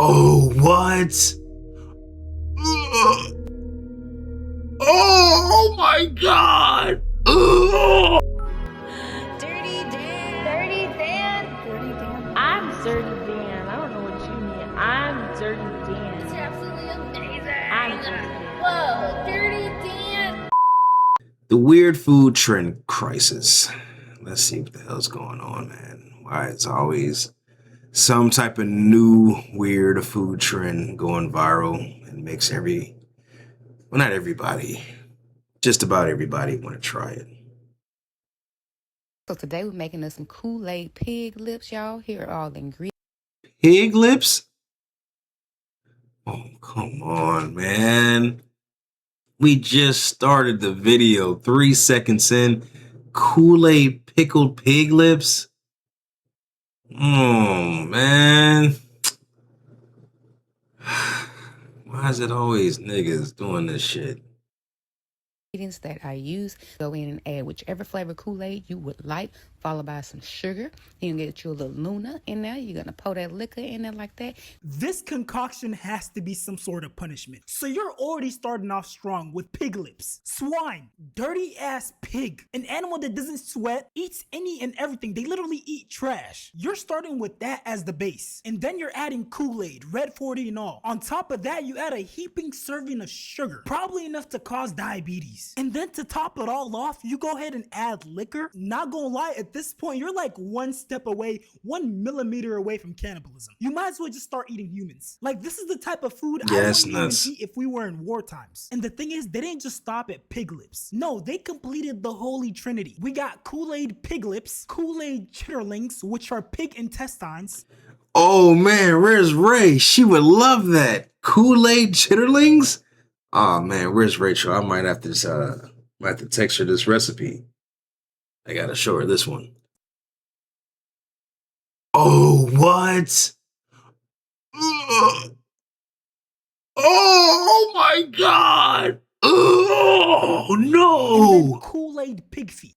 Oh, what? Ugh. Oh my God! Ugh. Dirty Dan. Dirty Dan. Dirty Dan. I'm Dirty Dan. I don't know what you mean. I'm Dirty Dan. It's absolutely amazing. I'm Dirty Dan. Whoa, Dirty Dan. The weird food trend crisis. Let's see what the hell's going on, man. Why it's always some type of new weird food trend going viral and makes not everybody, just about everybody want to try it. So today we're making us some Kool-Aid pig lips, y'all. Here are all the ingredients. Pig lips? Oh, come on, man. We just started the video 3 seconds in. Kool-Aid pickled pig lips? Oh, man. Why is it always niggas doing this shit? That I use. Go in and add whichever flavor Kool-Aid you would like, followed by some sugar. Then you get your little Luna in there. You're gonna pour that liquor in there like that. This concoction has to be some sort of punishment. So you're already starting off strong with pig lips. Swine, dirty ass pig, an animal that doesn't sweat, eats any and everything. They literally eat trash. You're starting with that as the base, and then you're adding Kool-Aid, Red 40 and all. On top of that, you add a heaping serving of sugar, probably enough to cause diabetes. And then to top it all off, you go ahead and add liquor. Not gonna lie, at this point, you're like 1 step away, 1 millimeter away from cannibalism. You might as well just start eating humans. Like, this is the type of food I wouldn't even eat if we were in war times. And the thing is, they didn't just stop at pig lips. No, they completed the holy trinity. We got Kool-Aid pig lips, Kool-Aid chitterlings, which are pig intestines. Oh man, where's Ray? She would love that. Kool-Aid chitterlings? Oh man, where's Rachel? I might have to text her this recipe. I gotta show her this one. Oh, what? Ugh. Oh my God! Oh no! Kool-Aid pig feet.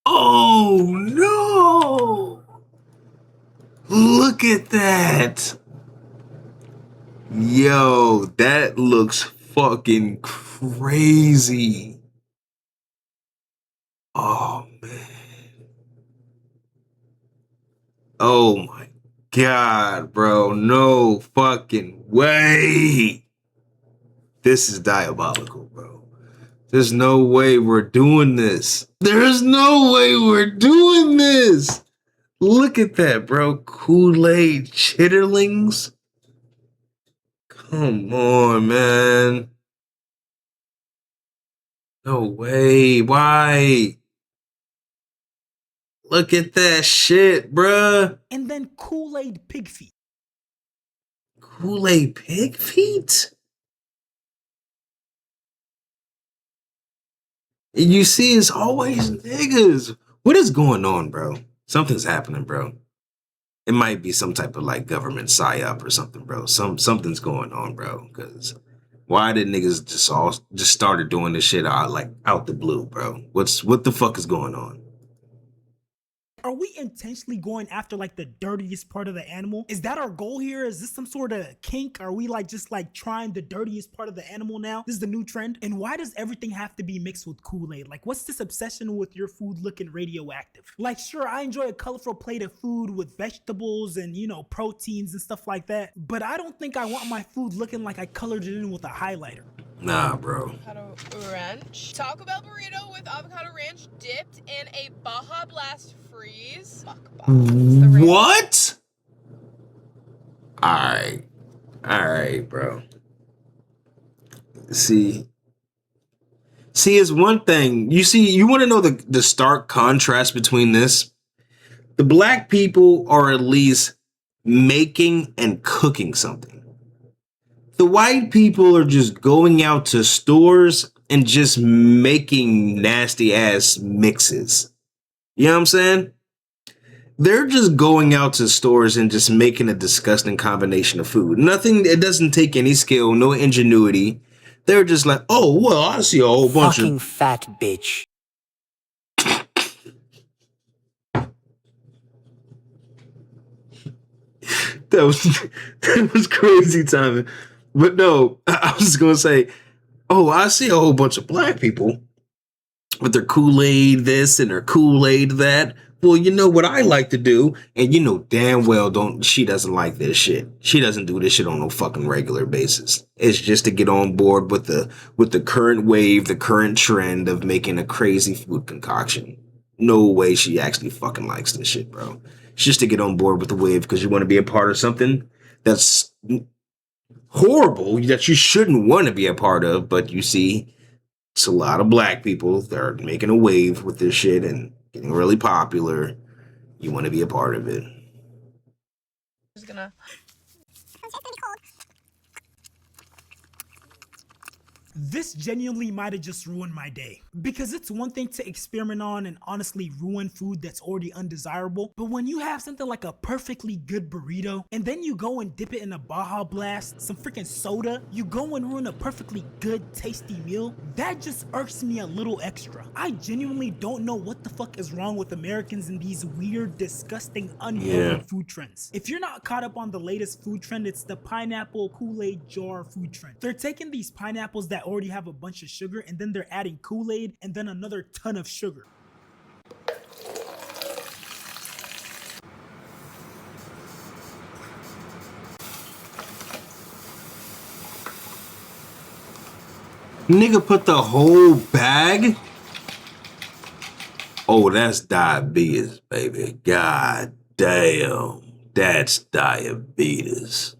Oh no! Look at that! Yo, that looks fucking crazy. Oh, man. Oh, my God, bro. No fucking way. This is diabolical, bro. There's no way we're doing this. There's no way we're doing this. Look at that, bro. Kool-Aid chitterlings. Come on, man. No way. Why? Look at that shit, bruh. And then Kool-Aid pig feet. Kool-Aid pig feet? And you see, it's always niggas. What is going on, bro? Something's happening, bro. It might be some type of like government psyop or something, bro. Something's going on, bro. Because why did niggas just started doing this shit out the blue, bro? What the fuck is going on? Are we intentionally going after like the dirtiest part of the animal? Is that our goal here? Is this some sort of kink? Are we just trying the dirtiest part of the animal now? This is the new trend. And why does everything have to be mixed with Kool-Aid? Like, what's this obsession with your food looking radioactive? Like, sure, I enjoy a colorful plate of food with vegetables and, you know, proteins and stuff like that. But I don't think I want my food looking like I colored it in with a highlighter. Nah, bro. Avocado ranch. Taco Bell burrito with avocado ranch dipped in a Baja Blast freeze. What? All right, bro. See, it's one thing. You want to know the stark contrast between this? The black people are at least making and cooking something. The white people are just going out to stores and just making nasty ass mixes. You know what I'm saying? They're just going out to stores and just making a disgusting combination of food. Nothing, it doesn't take any skill, no ingenuity. They're just like, oh, well, I see a whole bunch fucking of fat bitch. that was crazy timing. But no, I was gonna say, oh, I see a whole bunch of black people with their Kool-Aid this and their Kool-Aid that. Well, you know what I like to do, and you know damn well she doesn't like this shit. She doesn't do this shit on no fucking regular basis. It's just to get on board with the current wave, the current trend of making a crazy food concoction. No way she actually fucking likes this shit, bro. It's just to get on board with the wave because you want to be a part of something that's horrible that you shouldn't want to be a part of, but you see, it's a lot of black people that are making a wave with this shit and getting really popular. You want to be a part of it. Just gonna. This genuinely might have just ruined my day. Because it's one thing to experiment on and honestly ruin food that's already undesirable, but when you have something like a perfectly good burrito, and then you go and dip it in a Baja Blast, some freaking soda, you go and ruin a perfectly good, tasty meal, that just irks me a little extra. I genuinely don't know what the fuck is wrong with Americans and these weird, disgusting, unhealthy food trends. If you're not caught up on the latest food trend, it's the pineapple Kool-Aid jar food trend. They're taking these pineapples that already have a bunch of sugar and then they're adding Kool-Aid and then another ton of sugar. Nigga put the whole bag? Oh, that's diabetes, baby. God damn. That's diabetes.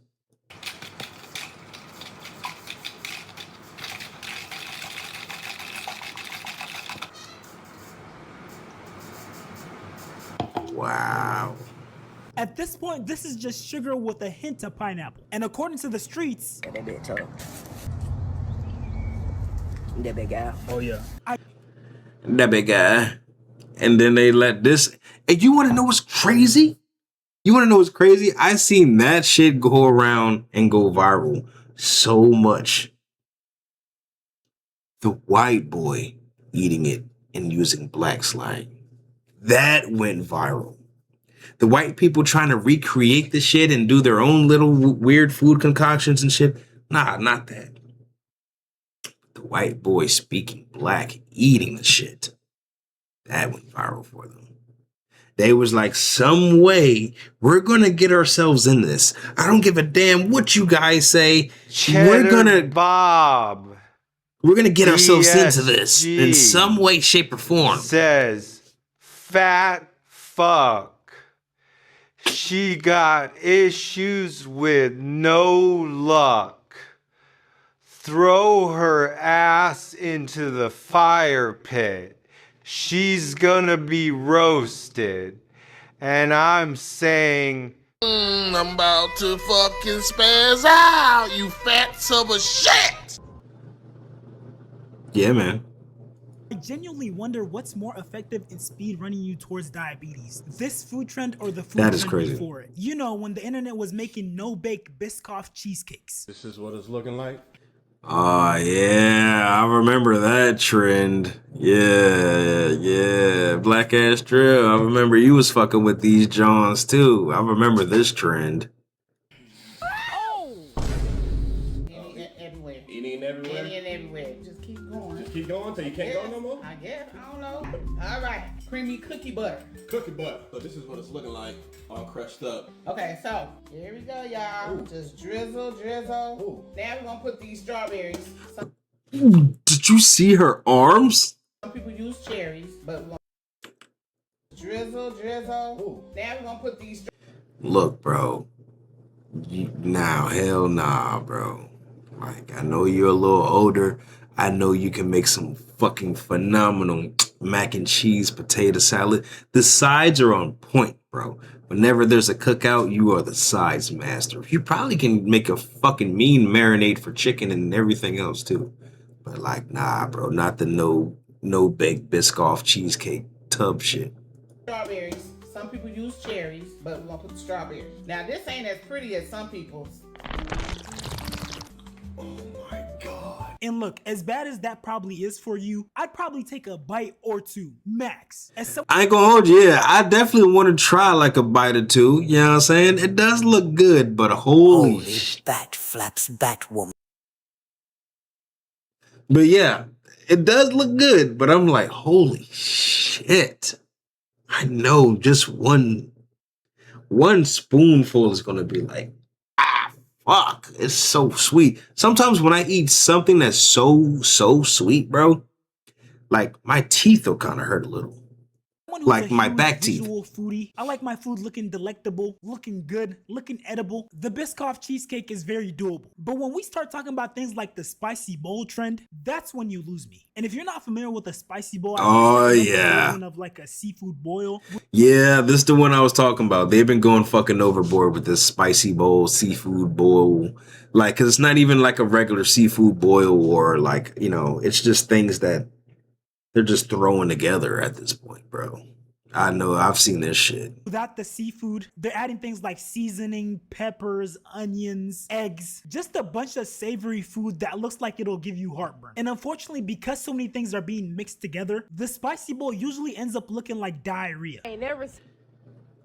Wow. At this point, this is just sugar with a hint of pineapple. And according to the streets, That big toe. That big guy. oh yeah, That big guy. And then they let this. And you want to know what's crazy? You want to know what's crazy? I seen that shit go around and go viral so much. The white boy eating it and using black slang. That went viral. The white people trying to recreate the shit and do their own little weird food concoctions and shit. Nah, not that. The white boy speaking black, eating the shit. That went viral for them. They was like, some way we're gonna get ourselves in this. I don't give a damn what you guys say. We're gonna get ourselves into this in some way, shape, or form. Says, fat fuck. She got issues with no luck. Throw her ass into the fire pit. She's gonna be roasted. And I'm saying, I'm about to fucking spaz out, you fat son of shit! Yeah, man. I genuinely wonder what's more effective in speed running you towards diabetes. This food trend or the food That is trend crazy. before it. You know, when the internet was making no-bake Biscoff cheesecakes. This is what it's looking like. Oh, yeah. I remember that trend. Yeah. Black ass drill. I remember you was fucking with these Johns, too. I remember this trend. Everywhere. Eating everywhere. Eating everywhere. Just keep going. Just keep going till you can't go no more. I guess. I don't know. All right. Creamy cookie butter. Cookie butter. So this is what it's looking like, all crushed up. Okay, so here we go, y'all. Ooh. Just drizzle. Ooh. Now we're gonna put these strawberries. Did you see her arms? Some people use cherries, but we're gonna drizzle. Ooh. Now we're gonna put these. Look, bro. Hell nah, bro. Like, I know you're a little older. I know you can make some fucking phenomenal mac and cheese potato salad. The sides are on point, bro. Whenever there's a cookout, you are the sides master. You probably can make a fucking mean marinade for chicken and everything else too. But like, nah, bro, not the no bake Biscoff cheesecake tub shit. Strawberries. Some people use cherries, but we're gonna put the strawberries. Now this ain't as pretty as some people's. Oh my God. And And look, as bad as that probably is for you, I'd probably take a bite or two, max. As I ain't gonna hold you. Yeah, I definitely want to try like a bite or two. You know what I'm saying? It does look good, but holy bat flaps Batwoman. But yeah, it does look good, but I'm like, holy shit. I know just one spoonful is gonna be like, fuck, it's so sweet. Sometimes when I eat something that's so sweet, bro, like my teeth will kind of hurt a little. Like my back teeth. Foodie. I like my food looking delectable, looking good, looking edible. The Biscoff cheesecake is very doable. But when we start talking about things like the spicy bowl trend, that's when you lose me. And if you're not familiar with a spicy bowl, oh yeah, of like a seafood boil. Yeah, this is the one I was talking about. They've been going fucking overboard with this spicy bowl, seafood boil. Like, cause it's not even like a regular seafood boil or like, you know, it's just things that they're just throwing together at this point, bro. I know, I've seen this shit. Without the seafood, they're adding things like seasoning, peppers, onions, eggs, just a bunch of savory food that looks like it'll give you heartburn. And unfortunately, because so many things are being mixed together, the spicy bowl usually ends up looking like diarrhea.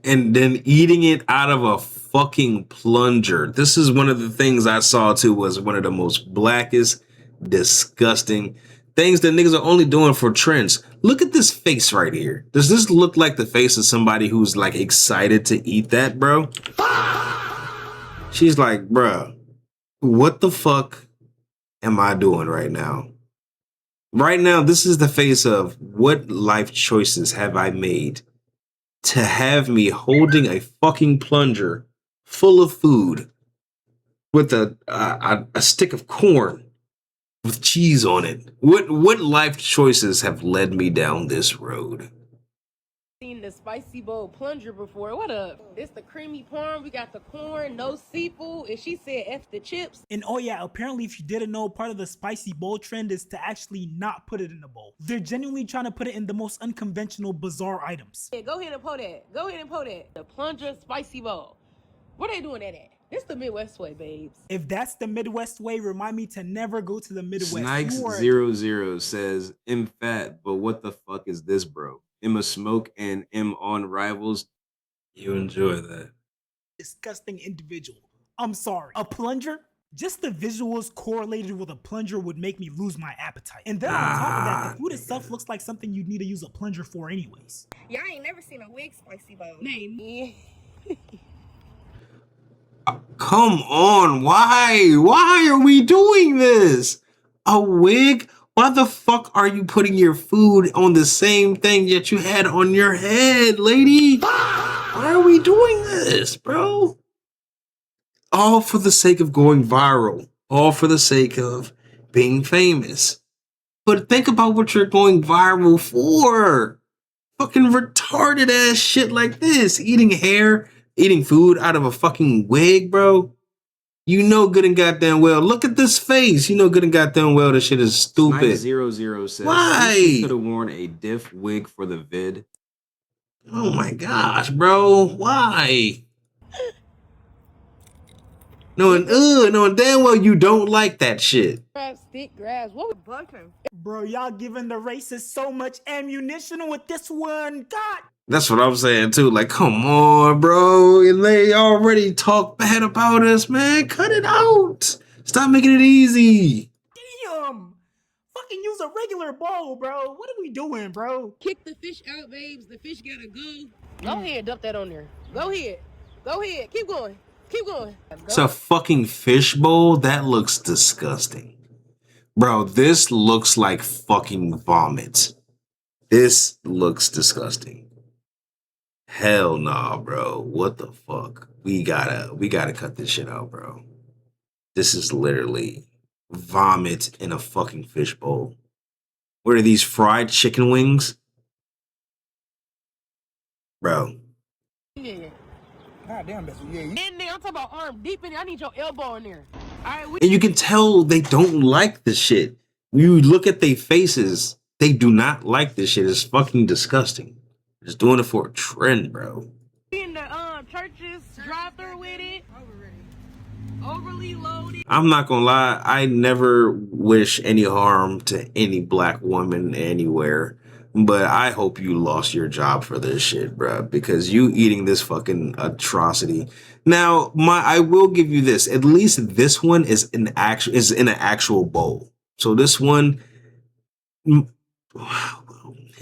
And then eating it out of a fucking plunger. This is one of the things I saw too, was one of the most blackest, disgusting things that niggas are only doing for trends. Look at this face right here. Does this look like the face of somebody who's like excited to eat that, bro? She's like, bro, what the fuck am I doing right now? Right now, this is the face of what life choices have I made to have me holding a fucking plunger full of food with a stick of corn with cheese on it. What life choices have led me down this road? Seen the spicy bowl plunger before. What up? This the creamy parm. We got the corn, no seafood, and she said F the chips. And oh yeah, apparently if you didn't know, part of the spicy bowl trend is to actually not put it in a bowl. They're genuinely trying to put it in the most unconventional, bizarre items. Yeah, go ahead and pour that. Go ahead and pour that. The plunger spicy bowl. Where they doing that at? This the Midwest way, babes. If that's the Midwest way, remind me to never go to the Midwest. Snikes00 says, I'm fat, but what the fuck is this, bro? I'm a smoke and I'm on rivals. You enjoy that. Disgusting individual. I'm sorry. A plunger? Just the visuals correlated with a plunger would make me lose my appetite. And then on top of that, the food itself looks like something you'd need to use a plunger for anyways. Yeah, I ain't never seen a wig spicy bowl. Name me. Come on, why are we doing this? A wig? Why the fuck are you putting your food on the same thing that you had on your head, lady? Why are we doing this, bro? All for the sake of going viral. All for the sake of being famous. But think about what you're going viral for. Fucking retarded ass shit like this. Eating food out of a fucking wig, bro. You know good and goddamn well. Look at this face. You know good and goddamn well this shit is stupid. Snike00 says, why? You could have worn a diff wig for the vid. Oh my gosh, bro. Why? Knowing damn well you don't like that shit. Grab stick, grabs. What was bumping? Bro, y'all giving the racists so much ammunition with this one. God. That's what I'm saying too. Like, come on, bro. And they already talk bad about us, man. Cut it out. Stop making it easy. Damn. Fucking use a regular bowl, bro. What are we doing, bro? Kick the fish out, babes. The fish gotta go. Go ahead, dump that on there. Go ahead. Go ahead. Keep going. Keep going. It's a fucking fish bowl? That looks disgusting. Bro, this looks like fucking vomit. This looks disgusting. Hell nah, bro. What the fuck? We gotta cut this shit out, bro. This is literally vomit in a fucking fish bowl. What are these, fried chicken wings? Bro. Yeah. God damn, that's yeah. In there, I'm talking about arm deep in there. I need your elbow in there. All right, And you can tell they don't like this shit. You look at their faces, they do not like this shit. It's fucking disgusting. Just doing it for a trend, bro. In the churches, drive through with it. Overly loaded. I'm not gonna lie, I never wish any harm to any black woman anywhere. But I hope you lost your job for this shit, bruh, because you eating this fucking atrocity. Now, I will give you this. At least this one is in an actual bowl. So this one, it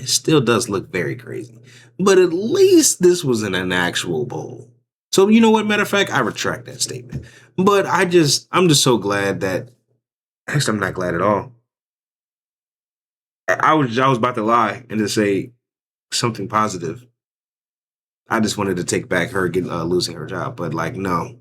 still does look very crazy. But at least this was in an actual bowl. So you know what? Matter of fact, I retract that statement. But I'm just so glad that. Actually, I'm not glad at all. I was about to lie and to say something positive. I just wanted to take back her losing her job, but like no,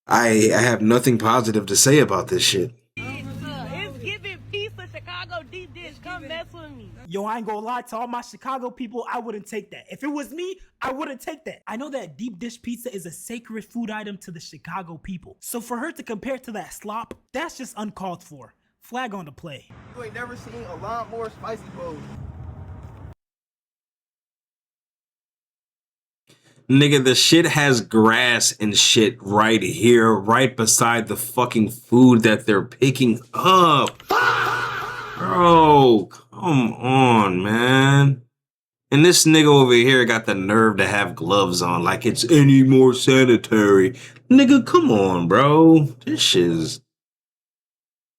I have nothing positive to say about this shit. It's giving pizza Chicago deep dish. Come mess with me. Yo, I ain't gonna lie to all my Chicago people, I wouldn't take that. If it was me, I wouldn't take that. I know that deep dish pizza is a sacred food item to the Chicago people. So for her to compare to that slop, that's just uncalled for. Flag on the play. You ain't never seen a lot more spicy bowls. Nigga, the shit has grass and shit right here, right beside the fucking food that they're picking up. Bro, come on, man. And this nigga over here got the nerve to have gloves on like it's any more sanitary. Nigga, come on, bro. This shit is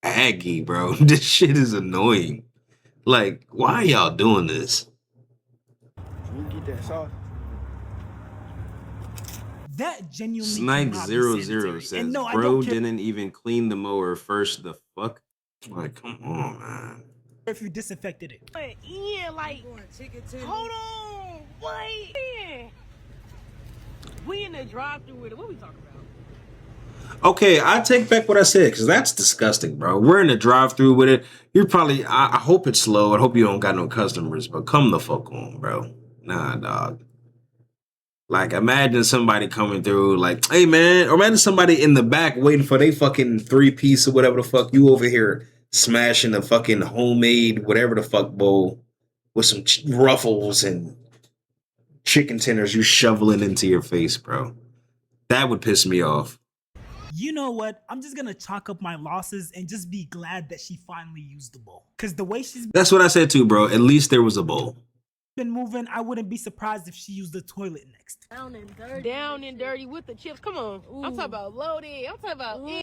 aggy, bro. This shit is annoying. Like, why y'all doing this? You get that sauce. That genuinely Snike cannot be 00 sanitary. says, And no, I bro don't care didn't even clean the mower first. The fuck? Like, come on, man. if you disinfected it. But yeah, like, hold on, wait. Yeah. We in the drive-thru with it. What we talking about? Okay, I take back what I said because that's disgusting, bro. We're in the drive-thru with it. You're probably. I hope it's slow. I hope you don't got no customers, but come the fuck on, bro. Nah, dog. Like, imagine somebody coming through, like, hey, man, or imagine somebody in the back waiting for they fucking 3-piece or whatever the fuck. You over here smashing a fucking homemade whatever the fuck bowl with some ruffles and chicken tenders you shoveling into your face, bro. That would piss me off. You know what? I'm just gonna chalk up my losses and just be glad that she finally used the bowl. Cause the way she's That's what I said too, bro. At least there was a bowl. been moving, I wouldn't be surprised if she used the toilet next. Down and dirty with the chips. Come on. Ooh. I'm talking about loaded. I'm talking about it.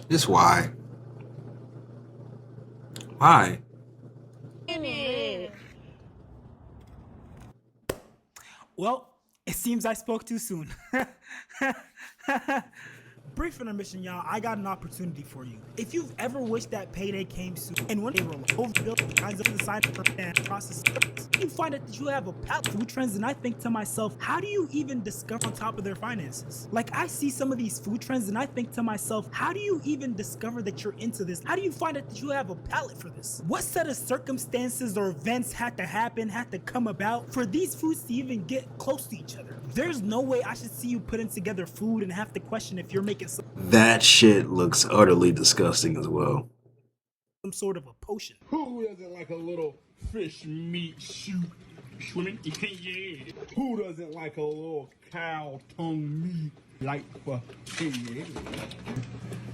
Just why? Why? Well, it seems I spoke too soon. Brief intermission, y'all. I got an opportunity for you. If you've ever wished that payday came soon, and when they were overbuilt the kinds of the sign and process, you find out that you have a palette of food trends, and I think to myself, how do you even discover on top of their finances? Like, I see some of these food trends, and I think to myself, how do you even discover that you're into this? How do you find out that you have a palette for this? What set of circumstances or events had to happen, had to come about for these foods to even get close to each other? There's no way I should see you putting together food and have to question if you're making some That shit looks utterly disgusting as well. sort of a potion. Who doesn't like a little fish meat soup? Swimming? Yeah. Who doesn't like a little cow tongue meat? Like for yeah.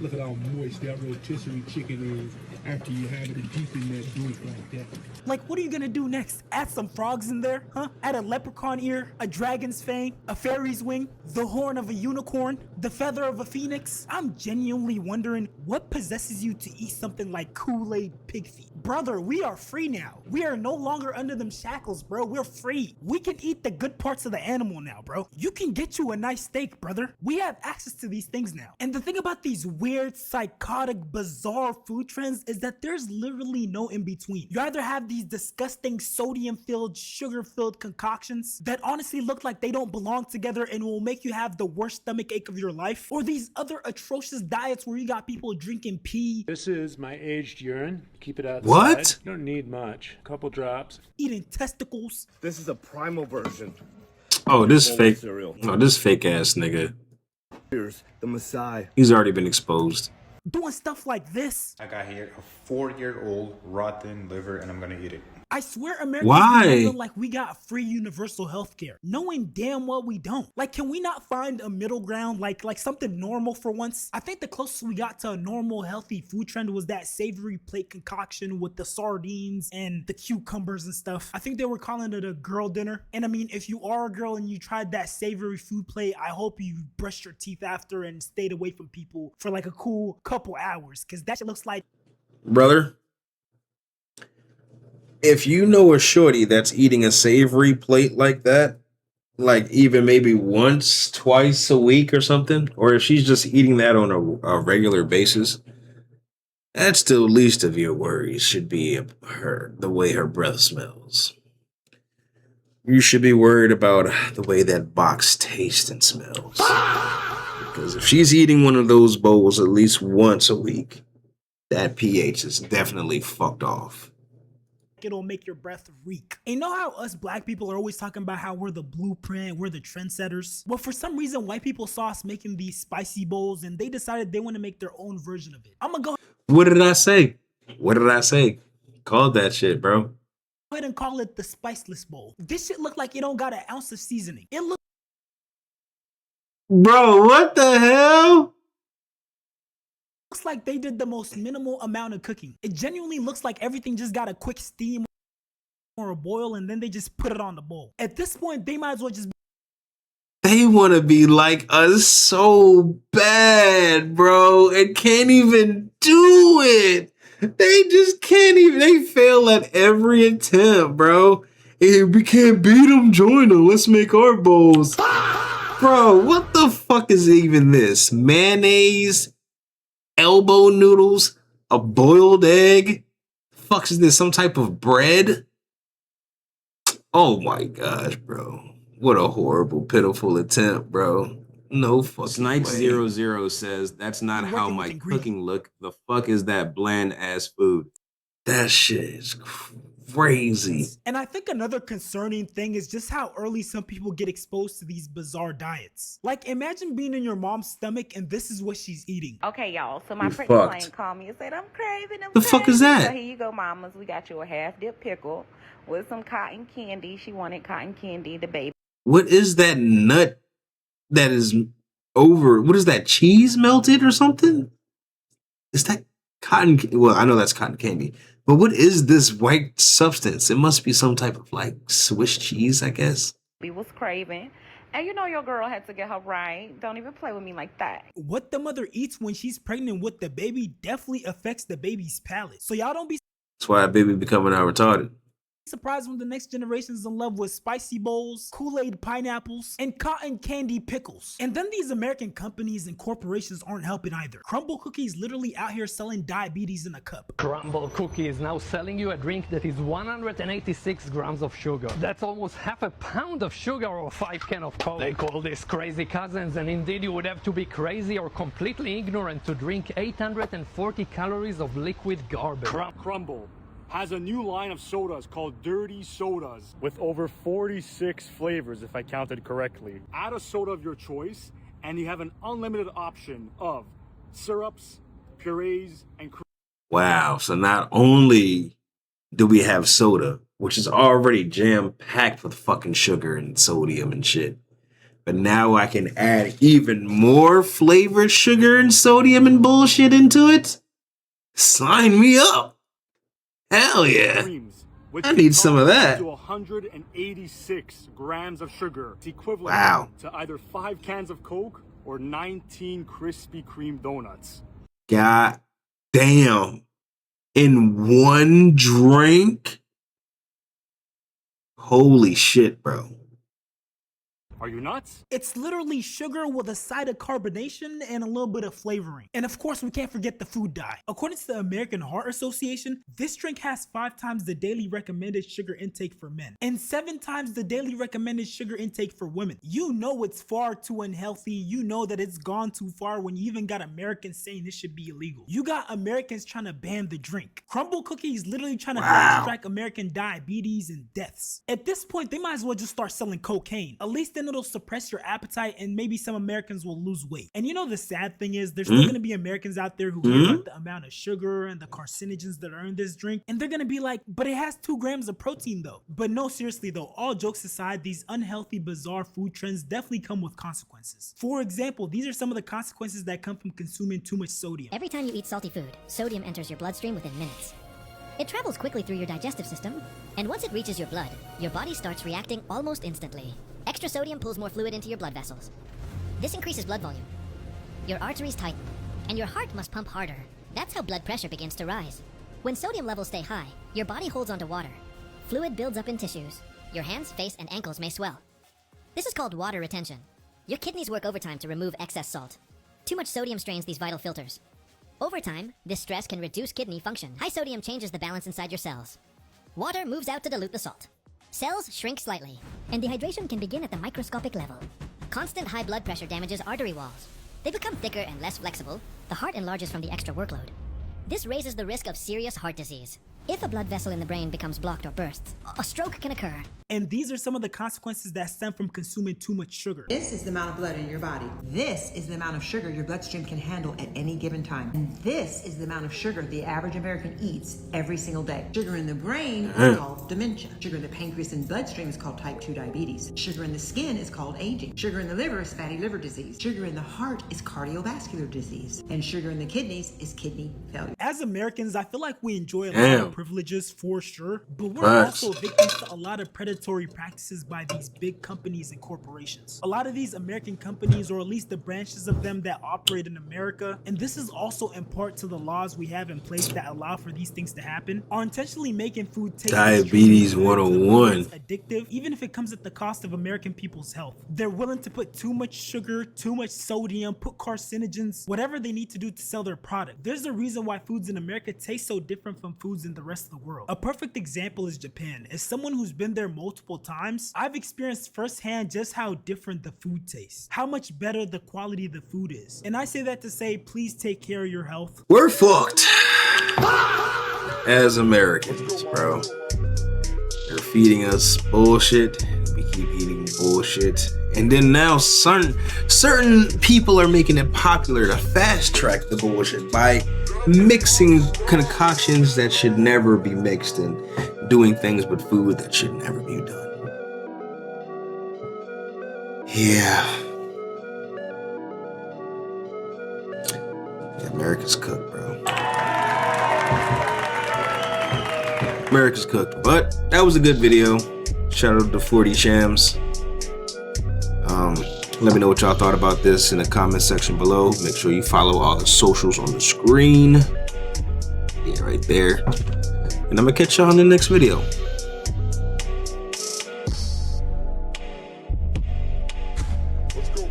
Look at how moist that rotisserie chicken is after you have it deep in that drink like that. Like, what are you gonna do next? Add some frogs in there, huh? Add a leprechaun ear, a dragon's fang, a fairy's wing, the horn of a unicorn, the feather of a phoenix? I'm genuinely wondering what possesses you to eat something like Kool-Aid pig feet. Brother, we are free now. We are no longer under them shackles, bro. We're free. We can eat the good parts of the animal now, bro. You can get you a nice steak, brother. We have access to these things now. And the thing about these weird, psychotic, bizarre food trends is that there's literally no in between. You either have these disgusting sodium-filled, sugar-filled concoctions that honestly look like they don't belong together and will make you have the worst stomach ache of your life, or these other atrocious diets where you got people drinking pee. This is my aged urine. Keep it outside. What? You don't need much. A couple drops. Eating testicles. This is a primal version Oh, this Bowl of fake. cereal. Oh, this fake ass nigga. Here's the Messiah. He's already been exposed. Doing stuff like this. I got here a 4-year-old rotten liver and I'm gonna eat it. I swear Americans Why? be living like we got free universal health care, knowing damn well we don't. Like, can we not find a middle ground, like something normal for once? I think the closest we got to a normal healthy food trend was that savory plate concoction with the sardines and the cucumbers and stuff. I think they were calling it a girl dinner. And I mean, if you are a girl and you tried that savory food plate, I hope you brushed your teeth after and stayed away from people for like a cool couple hours, because that shit looks like... Brother, if you know a shorty that's eating a savory plate like that, like even maybe once, twice a week or something, or if she's just eating that on a regular basis, that's the least of your worries should be the way her breath smells. You should be worried about the way that box tastes and smells. Because if she's eating one of those bowls at least once a week, that pH is definitely fucked off. It'll make your breath reek. And you know how us black people are always talking about how we're the blueprint, we're the trendsetters? Well, for some reason, white people saw us making these spicy bowls and they decided they want to make their own version of it. I'm gonna go What did I say? What did I say? Called that shit, bro. ahead and call it the spiceless bowl. This shit look like it don't got an ounce of seasoning. It looks Bro, what the hell? like they did the most minimal amount of cooking. It genuinely looks like everything just got a quick steam or a boil and then they just put it on the bowl. At this point, they might as well just... They want to be like us so bad, bro, and can't even do it. They just can't even. They fail at every attempt, bro. If we can't beat them, join them. Let's make our bowls. Bro, what the fuck is even this? Mayonnaise, elbow noodles, a boiled egg? Fuck is this? Some type of bread? Oh my gosh, bro. What a horrible, pitiful attempt, bro. No fucking way. Snipe00 says, that's not how my cooking look. The fuck is that bland ass food? That shit is crazy. And I think another concerning thing is just how early some people get exposed to these bizarre diets. Like, imagine being in your mom's stomach and this is what she's eating. Okay, y'all. So my You pregnant fucked. client called me and said, I'm craving. The fuck is that? So here you go, mamas. We got you a half-dip pickle with some cotton candy. She wanted cotton candy, the baby. What is that nut that is over? What is that, cheese melted or something? Is that cotton? Well, I know that's cotton candy. But what is this white substance? It must be some type of like Swiss cheese, I guess. We was craving. And you know your girl had to get her right. Don't even play with me like that. What the mother eats when she's pregnant with the baby definitely affects the baby's palate. So y'all don't be That's why a baby becoming out retarded. surprised when the next generation's in love with spicy bowls, Kool-Aid pineapples, and cotton candy pickles. And then these American companies and corporations aren't helping either. Crumble Cookies literally out here selling diabetes in a cup. Crumble Cookie is now selling you a drink that is 186 grams of sugar. That's almost half a pound of sugar or 5 cans of Coke. They call this crazy cousins, and indeed you would have to be crazy or completely ignorant to drink 840 calories of liquid garbage. Crumble has a new line of sodas called Dirty Sodas with over 46 flavors, if I counted correctly. Add a soda of your choice, and you have an unlimited option of syrups, purees, and Wow. So not only do we have soda, which is already jam-packed with fucking sugar and sodium and shit, but now I can add even more flavored sugar and sodium and bullshit into it? Sign me up. Hell yeah. creams, which I need some of that. To 186 grams of sugar. It's equivalent Wow. to either 5 cans of Coke or 19 Krispy Kreme donuts. God damn. In one drink? Holy shit, bro. Are you nuts? It's literally sugar with a side of carbonation and a little bit of flavoring. And of course, we can't forget the food dye. According to the American Heart Association, this drink has 5 times the daily recommended sugar intake for men and 7 times the daily recommended sugar intake for women. You know it's far too unhealthy. You know that it's gone too far when you even got Americans saying this should be illegal. You got Americans trying to ban the drink. Crumble Cookie is literally trying to fast track American diabetes and deaths. At this point, they might as well just start selling cocaine. At least then it'll suppress your appetite and maybe some Americans will lose weight. And you know the sad thing is there's still gonna be Americans out there who hear about the amount of sugar and the carcinogens that are in this drink, and they're gonna be like, but it has 2 grams of protein though. But no, seriously though, all jokes aside, these unhealthy, bizarre food trends definitely come with consequences. For example, these are some of the consequences that come from consuming too much sodium. Every time you eat salty food, sodium enters your bloodstream within minutes. It travels quickly through your digestive system, and once it reaches your blood, your body starts reacting almost instantly. Extra sodium pulls more fluid into your blood vessels. This increases blood volume. Your arteries tighten, and your heart must pump harder. That's how blood pressure begins to rise. When sodium levels stay high, your body holds onto water. Fluid builds up in tissues. Your hands, face, and ankles may swell. This is called water retention. Your kidneys work overtime to remove excess salt. Too much sodium strains these vital filters. Over time, this stress can reduce kidney function. High sodium changes the balance inside your cells. Water moves out to dilute the salt. Cells shrink slightly, and dehydration can begin at the microscopic level. Constant high blood pressure damages artery walls. They become thicker and less flexible. The heart enlarges from the extra workload. This raises the risk of serious heart disease. If a blood vessel in the brain becomes blocked or bursts, a stroke can occur. And these are some of the consequences that stem from consuming too much sugar. This is the amount of blood in your body. This is the amount of sugar your bloodstream can handle at any given time. And this is the amount of sugar the average American eats every single day. Sugar in the brain is called dementia. Sugar in the pancreas and bloodstream is called type 2 diabetes. Sugar in the skin is called aging. Sugar in the liver is fatty liver disease. Sugar in the heart is cardiovascular disease. And sugar in the kidneys is kidney failure. As Americans, I feel like we enjoy a lot of privileges for sure, but we're also victims to a lot of predatory practices by these big companies and corporations. A lot of these American companies, or at least the branches of them that operate in America, and this is also in part to the laws we have in place that allow for these things to happen, are intentionally making food taste Diabetes 101. addictive, even if it comes at the cost of American people's health. They're willing to put too much sugar, too much sodium, put carcinogens, whatever they need to do to sell their product. There's a reason why foods in America taste so different from foods in the rest of the world. A perfect example is Japan. As someone who's been there multiple times, I've experienced firsthand just how different the food tastes, how much better the quality of the food is. And I say that to say, please take care of your health. We're fucked as Americans, bro. They're feeding us bullshit. We keep eating bullshit. And then now certain people are making it popular to fast track the bullshit by mixing concoctions that should never be mixed and doing things with food that should never be done. Yeah, America's cooked, bro. America's cooked. But that was a good video. Shout out to 40 Shams. Let me know what y'all thought about this in the comment section below. Make sure you follow all the socials on the screen. Yeah, right there. And I'm gonna catch y'all in the next video. Let's go,